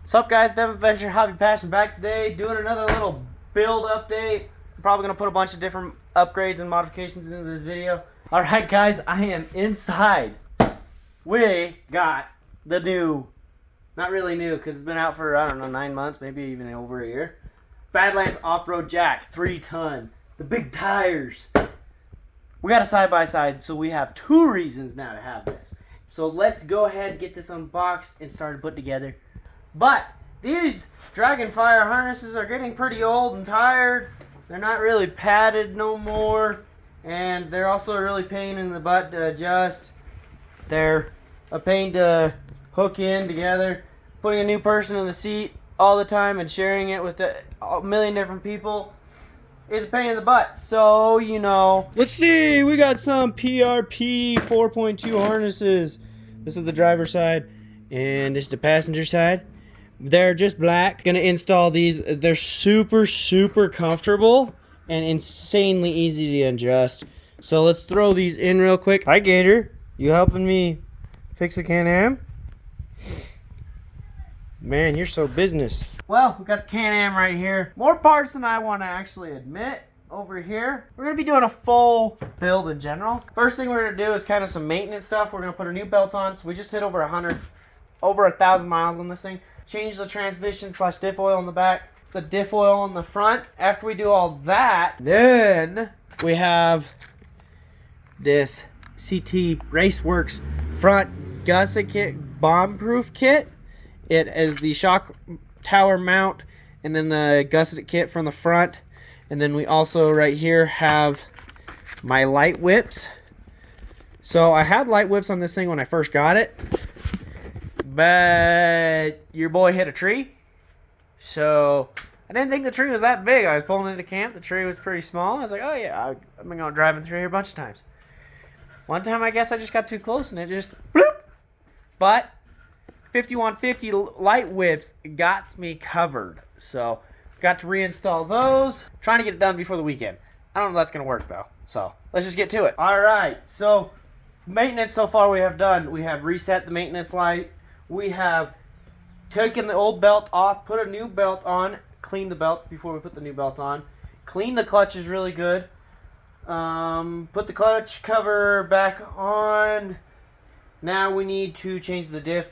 What's up, guys? Devin Venture Hobby Passion back today, doing another little build update. I'm probably going to put a bunch of different upgrades and modifications into this video. Alright guys, I am inside. We got the new, not really new because it's been out for, I don't know, 9 months, maybe even over a year. Badlands Off-Road Jack, 3-ton. The big tires. We got a side-by-side, so we have 2 reasons now to have this. So let's go ahead and get this unboxed and started put together. But these Dragonfire harnesses are getting pretty old and tired. They're not really padded no more. And they're also a really pain in the butt to adjust. They're a pain to hook in together. Putting a new person in the seat all the time and sharing it with a million different people is a pain in the butt. So, you know. Let's see, we got some PRP 4.2 harnesses. This is the driver's side and this is the passenger side. They're just black. Gonna install these. They're super comfortable and insanely easy to adjust. So let's throw these in real quick. Hi Gator, you helping me fix the Can-Am? Man, you're so business. Well, we got the Can-Am right here. More parts than I want to actually admit over here. We're gonna be doing a full build in general. First thing we're gonna do is kind of some maintenance stuff. We're gonna put a new belt on. So we just hit over 1,000 miles on this thing. Change the transmission / diff oil in the back, the diff oil in the front. After we do all that, then we have this CT Raceworks front gusset kit, bomb-proof kit. It is the shock tower mount and then the gusset kit from the front. And then we also right here have my light whips. So I had light whips on this thing when I first got it, but your boy hit a tree. So I didn't think the tree was that big. I was pulling into camp. The tree was pretty small. I was like, oh yeah, I've been going driving through here a bunch of times. One time I guess I just got too close and it just bloop. But 5150 light whips got me covered. So got to reinstall those. Trying to get it done before the weekend. I don't know if that's gonna work though. So let's just get to it. Alright, so maintenance so far we have done. We have reset the maintenance light. We have taken the old belt off, put a new belt on, clean the belt before we put the new belt on. Clean the clutch is really good. Put the clutch cover back on. Now we need to change the diff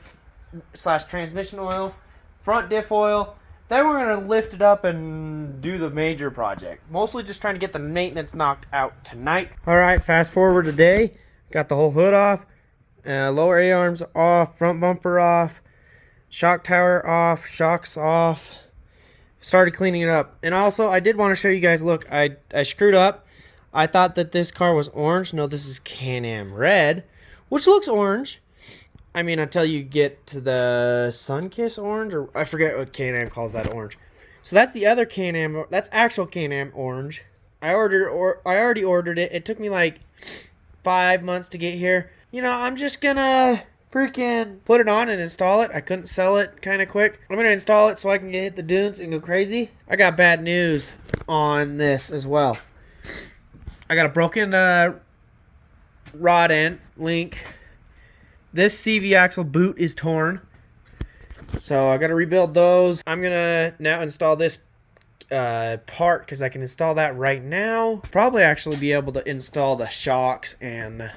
/ transmission oil, front diff oil. Then we're going to lift it up and do the major project. Mostly just trying to get the maintenance knocked out tonight. Alright, fast forward today. Got the whole hood off. Lower A-arms off, front bumper off, shock tower off, shocks off. Started cleaning it up. And also, I did want to show you guys, look, I screwed up. I thought that this car was orange. No, this is Can-Am red, which looks orange. I mean, until you get to the Sunkiss orange, or I forget what Can-Am calls that orange. So that's the other Can-Am, that's actual Can-Am orange. I already ordered it. It took me like 5 months to get here. You know, I'm just gonna freaking put it on and install it. I couldn't sell it kind of quick. I'm gonna install it so I can hit the dunes and go crazy. I got bad news on this as well. I got a broken rod end link. This CV axle boot is torn. So I gotta rebuild those. I'm gonna now install this part because I can install that right now. Probably actually be able to install the shocks and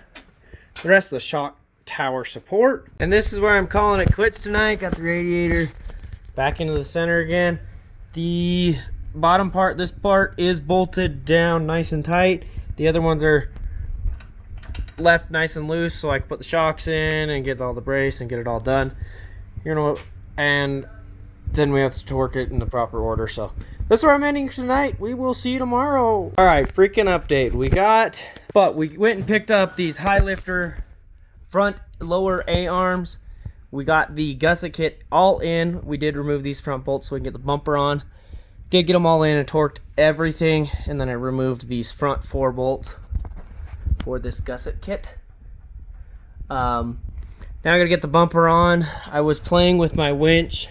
the rest of the shock tower support. And this is where I'm calling it quits tonight. Got the radiator back into the center again. The bottom part, this part is bolted down nice and tight. The other ones are left nice and loose so I can put the shocks in and get all the brace and get it all done. You know, and then we have to torque it in the proper order. So that's where I'm ending tonight. We will see you tomorrow. Alright, freaking update. We went and picked up these high lifter front lower A-arms. We got the gusset kit all in. We did remove these front bolts so we can get the bumper on. Did get them all in and torqued everything, and then I removed these front 4 bolts for this gusset kit. Now I'm gonna get the bumper on. I was playing with my winch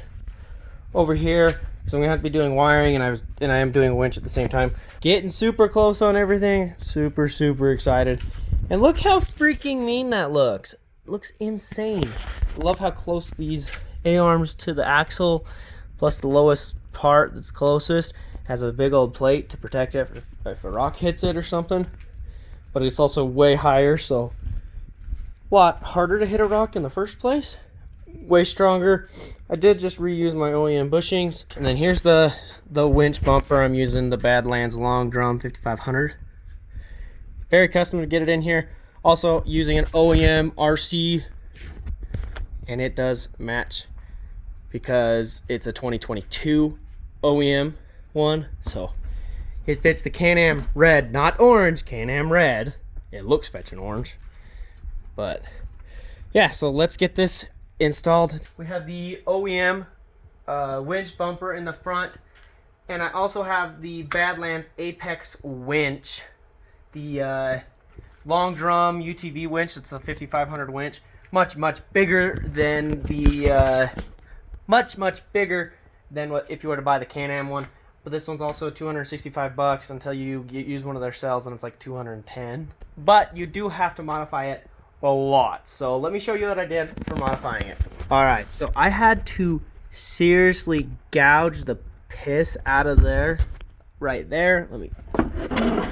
over here because I'm gonna have to be doing wiring, and I am doing a winch at the same time. Getting super close on everything. Super excited. And look how freaking mean that looks. It looks insane. I love how close these A-arms to the axle, plus the lowest part that's closest has a big old plate to protect it if a rock hits it or something. But it's also way higher, so a lot harder to hit a rock in the first place. Way stronger. I did just reuse my OEM bushings. And then here's the winch bumper. I'm using the Badlands long drum 5500. Very custom to get it in here. Also using an OEM RC, and it does match because it's a 2022 OEM one, so it fits the Can-Am red, not orange, Can-Am red. It looks fetching orange, but yeah, so let's get this installed. We have the OEM winch bumper in the front, and I also have the Badlands Apex winch, the long drum UTV winch. It's a 5500 winch, much bigger than the much bigger than what if you were to buy the Can-Am one. But this one's also $265 until you use one of their cells, and it's like $210. But you do have to modify it a lot. So let me show you what I did for modifying it. All right, so I had to seriously gouge the piss out of there, right there. Let me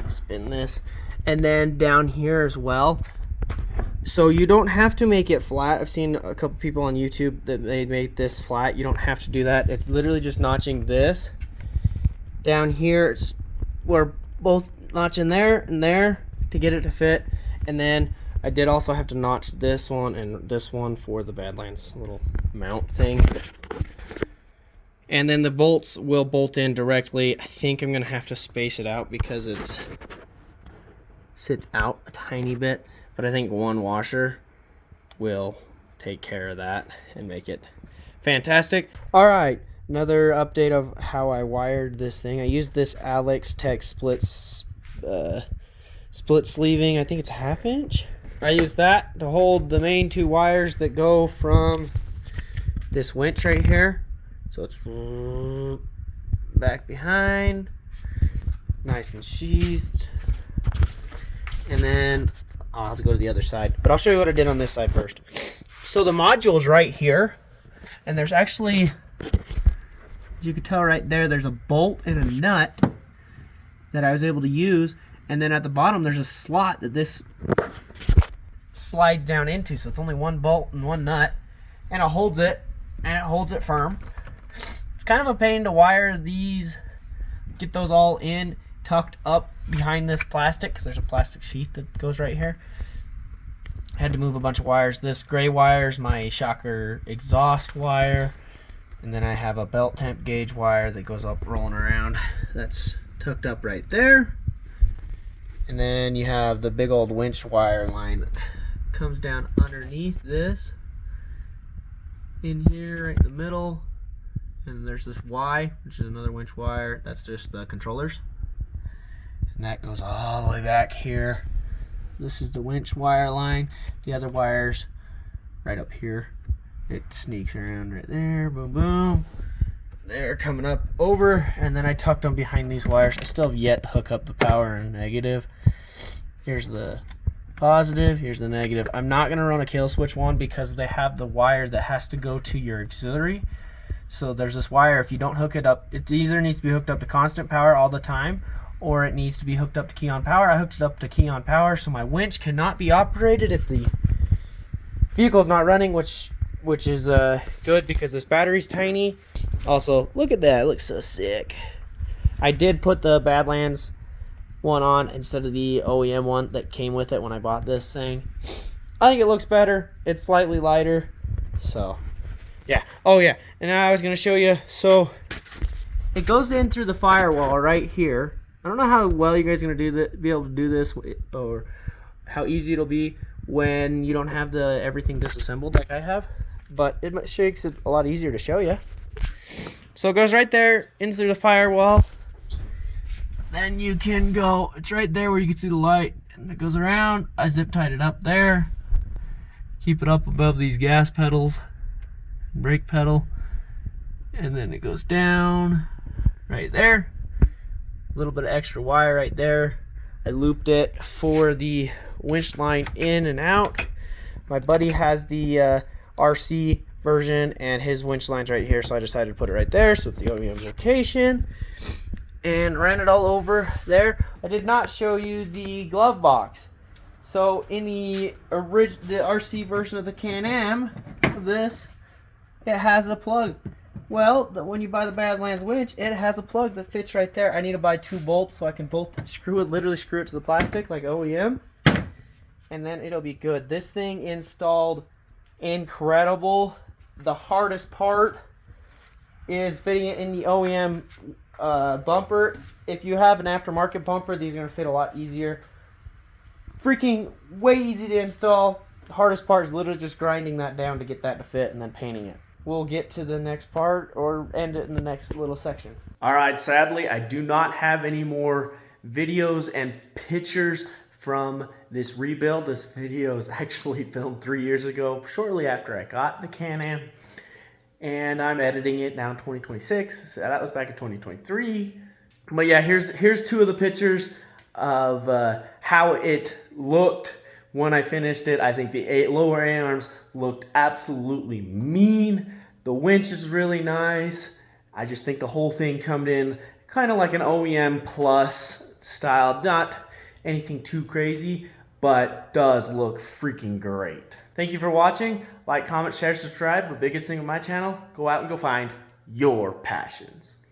spin this. And then down here as well. So you don't have to make it flat. I've seen a couple people on YouTube that they make this flat. You don't have to do that. It's literally just notching this. Down here, we're both notching there and there to get it to fit. And then I did also have to notch this one and this one for the Badlands little mount thing. And then the bolts will bolt in directly. I think I'm gonna have to space it out because it sits out a tiny bit, but I think one washer will take care of that and make it fantastic. All right, another update of how I wired this thing. I used this Alex Tech split sleeving. I think it's a 1/2 inch. I used that to hold the main two wires that go from this winch right here. So it's back behind, nice and sheathed. And then I'll have to go to the other side, but I'll show you what I did on this side first. So the module's right here, and there's actually, as you can tell right there, there's a bolt and a nut that I was able to use, and then at the bottom there's a slot that this slides down into, so it's only one bolt and one nut, and it holds it firm. It's kind of a pain to wire these, get those all in, tucked up behind this plastic, because there's a plastic sheath that goes right here. I had to move a bunch of wires. This gray wire is my shocker exhaust wire, and then I have a belt temp gauge wire that goes up rolling around. That's tucked up right there. And then you have the big old winch wire line that comes down underneath this in here right in the middle. And there's this Y, which is another winch wire. That's just the controllers. And that goes all the way back here. This is the winch wire line. The other wires right up here. It sneaks around right there. Boom, boom. They're coming up over, and then I tucked them behind these wires. I still have yet to hook up the power and negative. Here's the positive, here's the negative. I'm not going to run a kill switch one because they have the wire that has to go to your auxiliary. So there's this wire, if you don't hook it up, it either needs to be hooked up to constant power all the time, or it needs to be hooked up to key on power. I hooked it up to key on power, so my winch cannot be operated if the vehicle's not running, which is good because this battery's tiny. Also, look at that, it looks so sick. I did put the Badlands one on instead of the OEM one that came with it when I bought this thing. I think it looks better. It's slightly lighter, so yeah. Oh yeah, and now I was gonna show you. So it goes in through the firewall right here. I don't know how well you guys are gonna be able to do this, or how easy it'll be when you don't have everything disassembled like I have, but it makes it a lot easier to show you. So it goes right there in through the firewall. Then you can go, it's right there where you can see the light, and it goes around. I zip tied it up there. Keep it up above these gas pedals, brake pedal, and then it goes down right there. A little bit of extra wire right there. I looped it for the winch line in and out. My buddy has the RC version, and his winch line's right here, so I decided to put it right there, so it's the OEM location. And ran it all over there. I did not show you the glove box. So in the RC version of the Can-Am of this, it has a plug. Well, when you buy the Badlands winch, it has a plug that fits right there. I need to buy 2 bolts so I can literally screw it to the plastic like OEM, and then it'll be good. This thing installed incredible. The hardest part is fitting it in the OEM bumper. If you have an aftermarket bumper, these are going to fit a lot easier. Freaking way easy to install. The hardest part is literally just grinding that down to get that to fit and then painting it. We'll get to the next part or end it in the next little section. All right, sadly, I do not have any more videos and pictures from this rebuild. This video is actually filmed 3 years ago, shortly after I got the Can-Am. And I'm editing it now in 2026. That was back in 2023. But yeah, here's 2 of the pictures of how it looked when I finished it. I think the lower A-arms looked absolutely mean. The winch is really nice. I just think the whole thing come in kind of like an OEM Plus style. Not anything too crazy, but does look freaking great. Thank you for watching. Like, comment, share, subscribe. The biggest thing on my channel, go out and go find your passions.